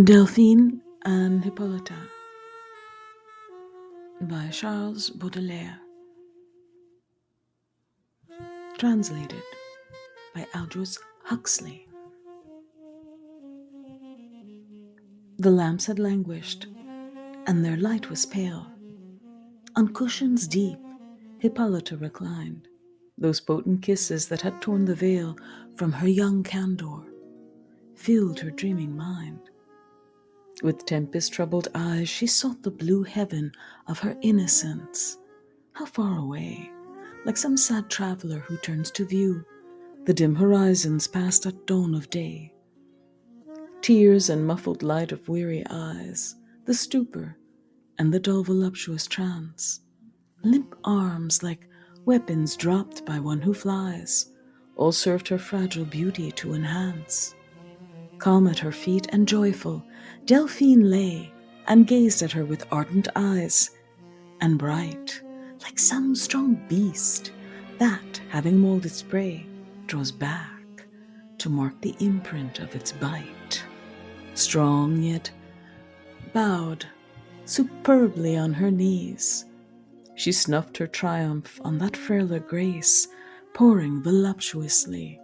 Delphine and Hippolyta by Charles Baudelaire. Translated by Aldous Huxley. The lamps had languished, and their light was pale. On cushions deep, Hippolyta reclined. Those potent kisses that had torn the veil from her young candor filled her dreaming mind. With tempest-troubled eyes, she sought the blue heaven of her innocence. How far away, like some sad traveler who turns to view the dim horizons past at dawn of day. Tears and muffled light of weary eyes, the stupor and the dull voluptuous trance. Limp arms like weapons dropped by one who flies, all served her fragile beauty to enhance. Calm at her feet and joyful, Delphine lay and gazed at her with ardent eyes, and bright, like some strong beast that, having mauled its prey, draws back to mark the imprint of its bite. Strong yet bowed superbly on her knees, she snuffed her triumph on that frailer grace, pouring voluptuously,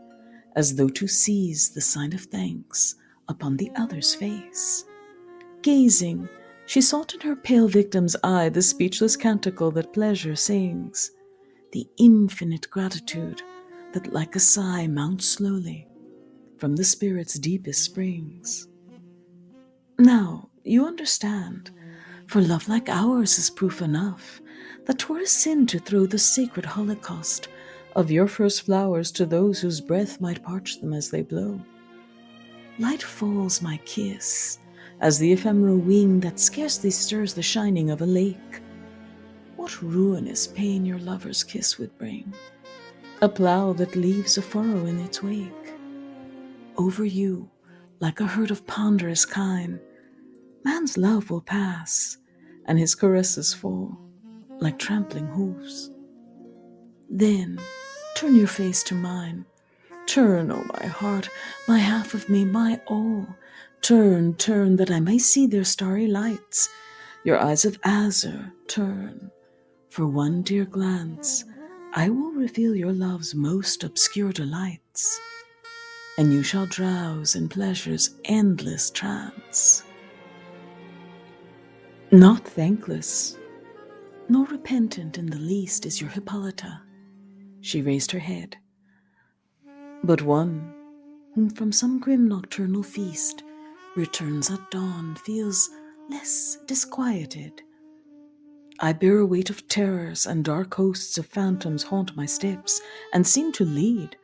as though to seize the sign of thanks upon the other's face. Gazing, she sought in her pale victim's eye the speechless canticle that pleasure sings, the infinite gratitude that like a sigh mounts slowly from the spirit's deepest springs. Now you understand, for love like ours is proof enough that 'twere a sin to throw the sacred holocaust of your first flowers to those whose breath might parch them as they blow. Light falls my kiss, as the ephemeral wing that scarcely stirs the shining of a lake. What ruinous pain your lover's kiss would bring, a plough that leaves a furrow in its wake. Over you, like a herd of ponderous kine, man's love will pass, and his caresses fall like trampling hoofs. Then turn your face to mine. Turn, O my heart, my half of me, my all. Turn, turn, that I may see their starry lights. Your eyes of azure, turn. For one dear glance, I will reveal your love's most obscure delights, and you shall drowse in pleasure's endless trance. Not thankless, nor repentant in the least is your Hippolyta. She raised her head. But one whom from some grim nocturnal feast returns at dawn feels less disquieted. I bear a weight of terrors, and dark hosts of phantoms haunt my steps and seem to lead.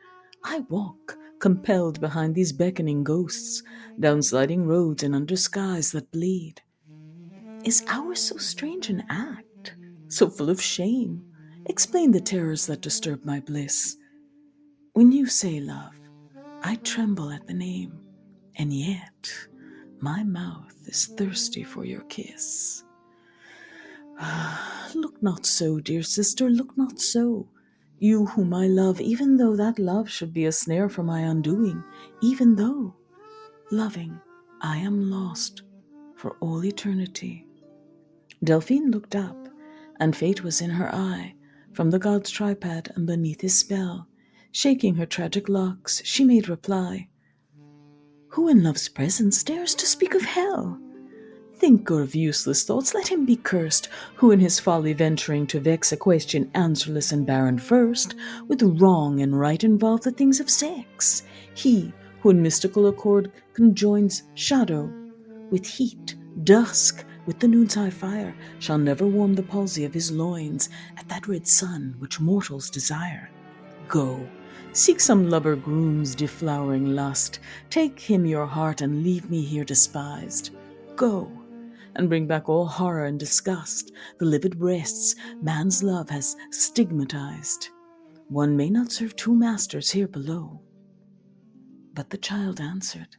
I walk, compelled behind these beckoning ghosts, down sliding roads and under skies that bleed. Is ours so strange an act, so full of shame? Explain the terrors that disturb my bliss. When you say love, I tremble at the name, and yet my mouth is thirsty for your kiss. Look not so, dear sister, look not so. You whom I love, even though that love should be a snare for my undoing, even though, loving, I am lost for all eternity. Delphine looked up, and fate was in her eye, from the god's tripod and beneath his spell. Shaking her tragic locks, she made reply, Who in love's presence dares to speak of hell? Thinker of useless thoughts, let him be cursed, who in his folly venturing to vex a question answerless and barren first, with wrong and right involve the things of sex. He who in mystical accord conjoins shadow with heat, dusk with the noontide fire, shall never warm the palsy of his loins at that red sun which mortals desire. Go, seek some lubber groom's deflowering lust, take him your heart and leave me here despised. Go, and bring back all horror and disgust, the livid breasts man's love has stigmatized. One may not serve two masters here below. But the child answered,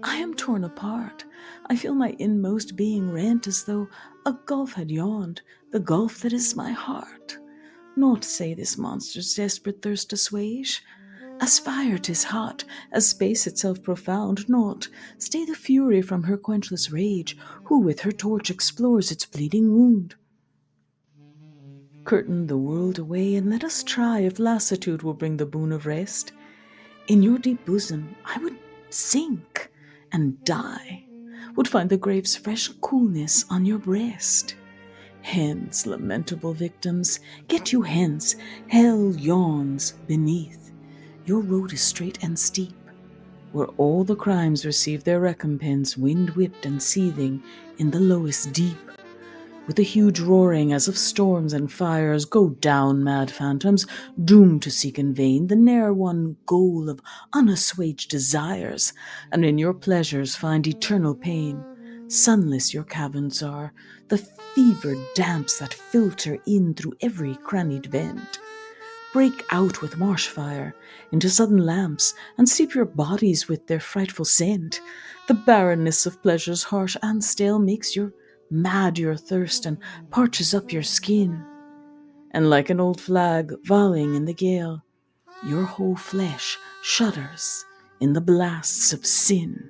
I am torn apart. I feel my inmost being rent as though a gulf had yawned, the gulf that is my heart. Naught say this monster's desperate thirst assuage. As fire 'tis hot, as space itself profound, naught stay the fury from her quenchless rage, who with her torch explores its bleeding wound. Curtain the world away, and let us try if lassitude will bring the boon of rest. In your deep bosom I would sink and die, would find the grave's fresh coolness on your breast. Hence, lamentable victims, get you hence, hell yawns beneath. Your road is straight and steep, where all the crimes receive their recompense, wind-whipped and seething in the lowest deep. With a huge roaring as of storms and fires, go down, mad phantoms, doomed to seek in vain the ne'er-won goal of unassuaged desires, and in your pleasures find eternal pain. Sunless your caverns are, the fevered damps that filter in through every crannied vent. Break out with marsh fire into sudden lamps, and steep your bodies with their frightful scent. The barrenness of pleasures harsh and stale makes your mad your thirst and parches up your skin. And like an old flag volleying in the gale, your whole flesh shudders in the blasts of sin.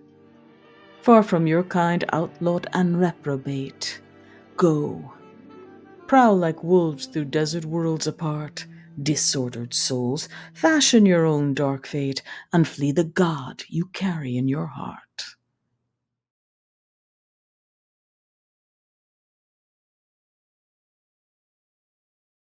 Far from your kind outlawed and reprobate, go, prowl like wolves through desert worlds apart. Disordered souls, fashion your own dark fate, and flee the God you carry in your heart.